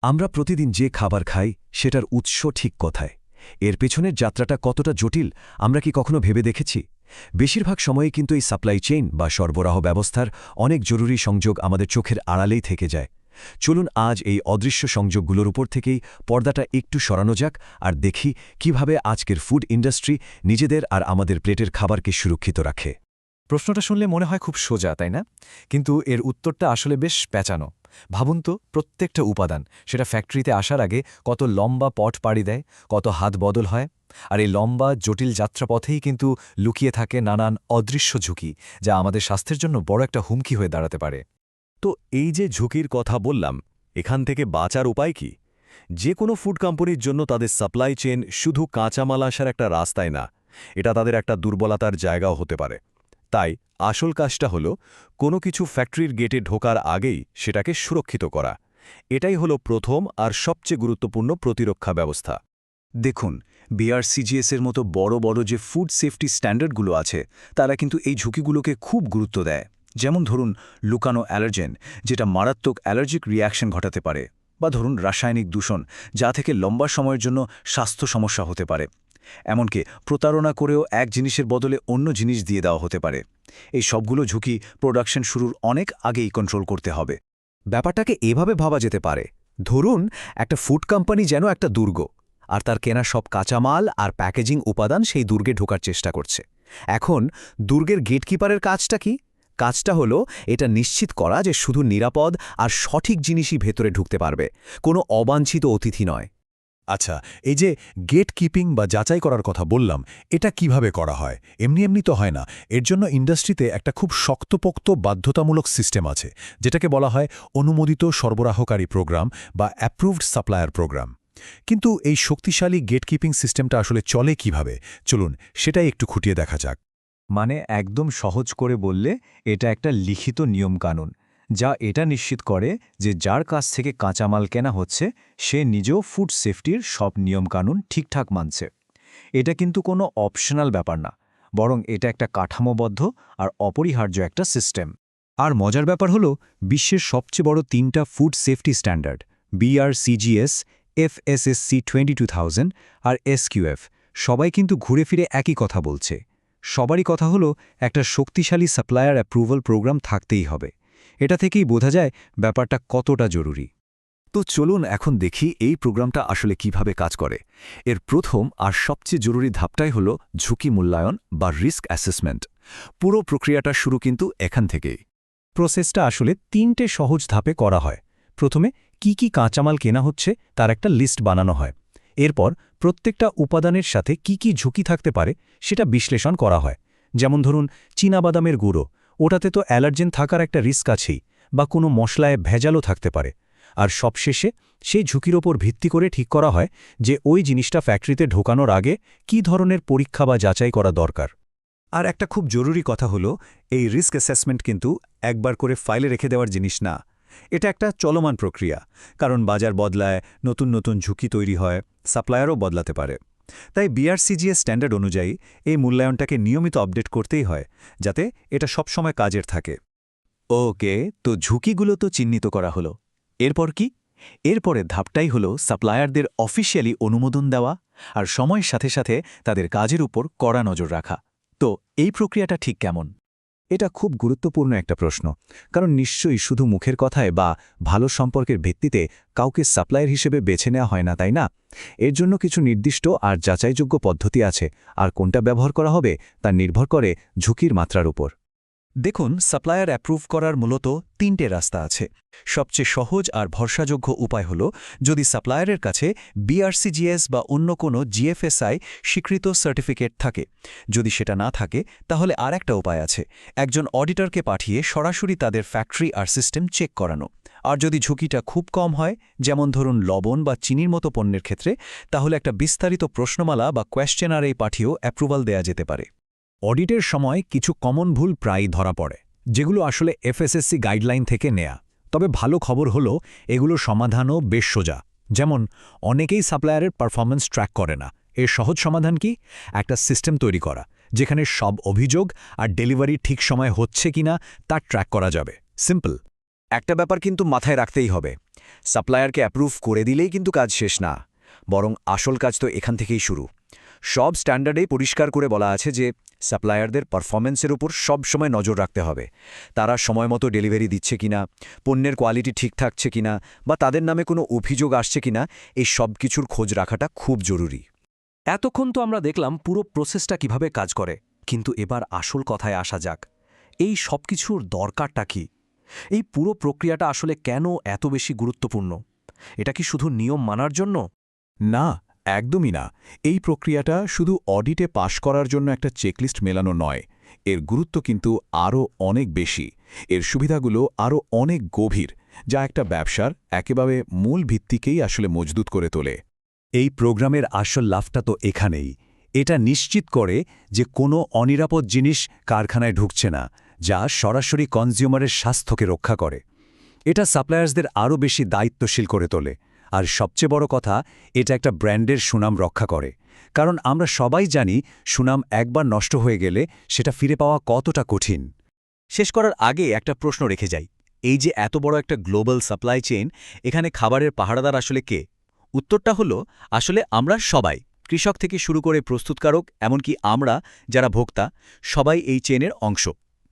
আমরা প্রতিদিন যে খাবার খাই সেটার উৎস ঠিক কোথায়? এর পেছনের যাত্রাটা কতটা জটিল আমরা কি কখনো ভেবে দেখেছি? বেশিরভাগ সময়ে কিন্তু এই সাপ্লাই চেইন বা সরবরাহ ব্যবস্থার অনেক জরুরি সংযোগ আমাদের চোখের আড়ালেই থেকে যায়। চলুন আজ এই অদৃশ্য সংযোগগুলোর উপর থেকেই পর্দাটা একটু সরানো যাক আর দেখি কিভাবে আজকের ফুড ইন্ডাস্ট্রি নিজেদের আর আমাদের প্লেটের খাবারকে সুরক্ষিত রাখে। প্রশ্নটা শুনলে মনে হয় খুব সোজা, তাই না? কিন্তু এর উত্তরটা আসলে বেশ প্যাঁচানো। ভাবুন তো, প্রত্যেকটা উপাদান সেটা ফ্যাক্টরিতে আসার আগে কত লম্বা পট পাড়ি দেয়, কত হাত বদল হয়। আর এই লম্বা জটিল যাত্রাপথেই কিন্তু লুকিয়ে থাকে নানান অদৃশ্য ঝুঁকি, যা আমাদের স্বাস্থ্যের জন্য বড় একটা হুমকি হয়ে দাঁড়াতে পারে। তো এই যে ঝুঁকির কথা বললাম, এখান থেকে বাঁচার উপায় কি? যে কোনো ফুড কোম্পানির জন্য তাদের সাপ্লাই চেইন শুধু কাঁচামাল আসার একটা রাস্তায় না, এটা তাদের একটা দুর্বলতার জায়গাও হতে পারে। তাই আসল কাজটা হলো কোনো কিছু ফ্যাক্টরির গেটে ঢোকার আগেই সেটাকে সুরক্ষিত করা। এটাই হলো প্রথম আর সবচেয়ে গুরুত্বপূর্ণ প্রতিরক্ষা ব্যবস্থা। দেখুন, বিআরসিজিএস এর মতো বড় বড় যে ফুড সেফটি স্ট্যান্ডার্ডগুলো আছে তারা কিন্তু এই ঝুঁকিগুলোকে খুব গুরুত্ব দেয়। যেমন ধরুন লুকানো অ্যালার্জেন, যেটা মারাত্মক অ্যালার্জিক রিয়াকশন ঘটাতে পারে, বা ধরুন রাসায়নিক দূষণ, যা থেকে লম্বা সময়ের জন্য স্বাস্থ্য সমস্যা হতে পারে। এমনকি প্রতারণা করেও এক জিনিসের বদলে অন্য জিনিস দিয়ে দেওয়া হতে পারে। এই সবগুলো ঝুঁকি প্রোডাকশন শুরুর অনেক আগেই কন্ট্রোল করতে হবে। ব্যাপারটাকে এভাবে ভাবা যেতে পারে, ধরুন একটা ফুড কোম্পানি যেন একটা দুর্গ, আর তার কেনা সব কাঁচামাল আর প্যাকেজিং উপাদান সেই দুর্গে ঢোকার চেষ্টা করছে। এখন দুর্গের গেটকিপারের কাজটা কি? কাজটা হলো এটা নিশ্চিত করা যে শুধু নিরাপদ আর সঠিক জিনিসই ভেতরে ঢুকতে পারবে, কোনো অবাঞ্ছিত অতিথি নয়। আচ্ছা, এই যে গেট কিপিং বা যাচাই করার কথা বললাম, এটা কিভাবে করা হয়? এমনি এমনি তো হয় না। এর জন্য ইন্ডাস্ট্রিতে একটা খুব শক্তপোক্ত বাধ্যতামূলক সিস্টেম আছে, যেটাকে বলা হয় অনুমোদিত সরবরাহকারী প্রোগ্রাম বা অ্যাপ্রুভড সাপ্লায়ার প্রোগ্রাম। কিন্তু এই শক্তিশালী গেট কিপিং সিস্টেমটা আসলে চলে কিভাবে? চলুন সেটাই একটু খুঁটিয়ে দেখা যাক। মানে একদম সহজ করে বললে, এটা একটা লিখিত নিয়মকানুন, যা এটা নিশ্চিত করে যে যার কাছ থেকে কাঁচামাল কেনা হচ্ছে সে নিজেও ফুড সেফটির সব নিয়মকানুন ঠিকঠাক মানছে। এটা কিন্তু কোনো অপশনাল ব্যাপার না, বরং এটা একটা কাঠামোবদ্ধ আর অপরিহার্য একটা সিস্টেম। আর মজার ব্যাপার হলো, বিশ্বের সবচেয়ে বড় 3টা ফুড সেফটি স্ট্যান্ডার্ড বিআরসিজিএস, এফএসএসসি 22000 আর এসকিউএফ, সবাই কিন্তু ঘুরে ফিরে একই কথা বলছে। সবারই কথা হলো একটা শক্তিশালী সাপ্লায়ার অ্যাপ্রুভাল প্রোগ্রাম থাকতেই হবে। এটা থেকেই বোঝা যায় ব্যাপারটা কতটা জরুরি। তো চলুন এখন দেখি এই প্রোগ্রামটা আসলে কিভাবে কাজ করে। এর প্রথম আর সবচেয়ে জরুরি ধাপটাই হলো ঝুঁকি মূল্যায়ন বা রিস্ক অ্যাসেসমেন্ট। পুরো প্রক্রিয়াটা শুরু কিন্তু এখান থেকেই। প্রসেসটা আসলে 3টে সহজ ধাপে করা হয়। প্রথমে কি কাঁচামাল কেনা হচ্ছে তার একটা লিস্ট বানানো হয়। এরপর প্রত্যেকটা উপাদানের সাথে কি ঝুঁকি থাকতে পারে সেটা বিশ্লেষণ করা হয়। যেমন ধরুন চীনাবাদামের গুঁড়ো, ওটাতে তো অ্যালার্জেন থাকার একটা রিস্ক আছেই, বা কোনো মশলায় ভেজালও থাকতে পারে। আর সবশেষে সেই ঝুঁকির ওপর ভিত্তি করে ঠিক করা হয় যে ওই জিনিসটা ফ্যাক্টরিতে ঢোকানোর আগে কী ধরনের পরীক্ষা বা যাচাই করা দরকার। আর একটা খুব জরুরি কথা হলো, এই রিস্ক অ্যাসেসমেন্ট কিন্তু একবার করে ফাইলে রেখে দেওয়ার জিনিস না। এটা একটা চলমান প্রক্রিয়া, কারণ বাজার বদলায়, নতুন নতুন ঝুঁকি তৈরি হয়, সাপ্লায়ারও বদলাতে পারে। তাই বিআরসিজিএস স্ট্যান্ডার্ড অনুযায়ী এই মূল্যায়নটাকে নিয়মিত আপডেট করতেই হয়, যাতে এটা সবসময় কাজের থাকে। ওকে, তো ঝুঁকিগুলো তো চিহ্নিত করা হলো। এরপর কি? এরপরে ধাপটাই হলো সাপ্লায়ারদের অফিসিয়ালি অনুমোদন দেওয়া আর সময়ের সাথে সাথে তাদের কাজের উপর কড়া নজর রাখা। তো এই প্রক্রিয়াটা ঠিক কেমন? এটা খুব গুরুত্বপূর্ণ একটা প্রশ্ন, কারণ নিশ্চয়ই শুধু মুখের কথায় বা ভালো সম্পর্কের ভিত্তিতে কাউকে সাপ্লায়ার হিসেবে বেছে নেওয়া হয় না, তাই না? এর জন্য কিছু নির্দিষ্ট আর যাচাইযোগ্য পদ্ধতি আছে, আর কোনটা ব্যবহার করা হবে তা নির্ভর করে ঝুঁকির মাত্রার উপর। দেখুন, সাপ্লায়ার অ্যাপ্রুভ করার মূলত 3টে রাস্তা আছে। সবচেয়ে সহজ আর ভরসাযোগ্য উপায় হল যদি সাপ্লায়ারের কাছে বিআরসিজিএস বা অন্য কোনো জিএফএসআই স্বীকৃত সার্টিফিকেট থাকে। যদি সেটা না থাকে তাহলে আর একটা উপায় আছে, একজন অডিটরকে পাঠিয়ে সরাসরি তাদের ফ্যাক্টরি আর সিস্টেম চেক করানো। আর যদি ঝুঁকিটা খুব কম হয়, যেমন ধরুন লবণ বা চিনির মতো পণ্যের ক্ষেত্রে, তাহলে একটা বিস্তারিত প্রশ্নমালা বা কোয়েশ্চেনারে পাঠিয়েও অ্যাপ্রুভাল দেয়া যেতে পারে। অডিটের সময় কিছু কমন ভুল প্রায়ই ধরা পড়ে, যেগুলো আসলে এফএসএসসি গাইডলাইন থেকে নেয়া। তবে ভালো খবর হলো এগুলোর সমাধানও বেশ সোজা। যেমন অনেকেই সাপ্লায়ারের পারফরম্যান্স ট্র্যাক করে না। এর সহজ সমাধান কি? একটা সিস্টেম তৈরি করা, যেখানে সব অভিযোগ আর ডেলিভারি ঠিক সময় হচ্ছে কিনা তা ট্র্যাক করা যাবে। সিম্পল। একটা ব্যাপার কিন্তু মাথায় রাখতেই হবে, সাপ্লায়ারকে অ্যাপ্রুভ করে দিলেই কিন্তু কাজ শেষ না, বরং আসল কাজ তো এখান থেকেই শুরু। সব স্ট্যান্ডার্ডেই পরিষ্কার করে বলা আছে যে সাপ্লায়ারদের পারফরম্যান্সের উপর সবসময় নজর রাখতে হবে। তারা সময়মতো ডেলিভারি দিচ্ছে কিনা, পণ্যের কোয়ালিটি ঠিক থাকছে কিনা, বা তাদের নামে কোনো অভিযোগ আসছে কিনা, এই সব কিছুর খোঁজ রাখাটা খুব জরুরি। এতক্ষণ তো আমরা দেখলাম পুরো প্রসেসটা কিভাবে কাজ করে, কিন্তু এবার আসল কথায় আসা যাক। এই সব কিছুর দরকারটা কি? এই পুরো প্রক্রিয়াটা আসলে কেন এত বেশি গুরুত্বপূর্ণ? এটা কি শুধু নিয়ম মানার জন্য? না, একদমই না। এই প্রক্রিয়াটা শুধু অডিটে পাশ করার জন্য একটা চেকলিস্ট মেলানো নয়। এর গুরুত্ব কিন্তু আরও অনেক বেশি। এর সুবিধাগুলো আরও অনেক গভীর, যা একটা ব্যবসার একেবারে মূল ভিত্তিকেই আসলে মজবুত করে তোলে। এই প্রোগ্রামের আসল লাভটা তো এখানেই। এটা নিশ্চিত করে যে কোনো অনিরাপদ জিনিস কারখানায় ঢুকছে না, যা সরাসরি কনজিউমারের স্বাস্থ্যকে রক্ষা করে। এটা সাপ্লায়ার্সদের আরও বেশি দায়িত্বশীল করে তোলে। আর সবচেয়ে বড় কথা, এটা একটা ব্র্যান্ডের সুনাম রক্ষা করে। কারণ আমরা সবাই জানি সুনাম একবার নষ্ট হয়ে গেলে সেটা ফিরে পাওয়া কতটা কঠিন। শেষ করার আগে একটা প্রশ্ন রেখে যাই। এই যে এত বড় একটা গ্লোবাল সাপ্লাই চেইন, এখানে খাবারের পাহারাদার আসলে কে? উত্তরটা হলো আসলে আমরা সবাই, কৃষক থেকে শুরু করে প্রস্তুতকারক, এমনকি আমরা যারা ভোক্তা, সবাই এই চেইনের অংশ।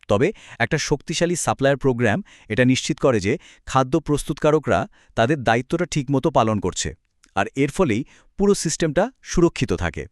তবে একটা শক্তিশালী সাপ্লায়ার প্রোগ্রাম এটা নিশ্চিত করে যে খাদ্য প্রস্তুতকারকরা তাদের দায়িত্বটা ঠিকমতো পালন করছে, আর এর ফলেই পুরো সিস্টেমটা সুরক্ষিত থাকে।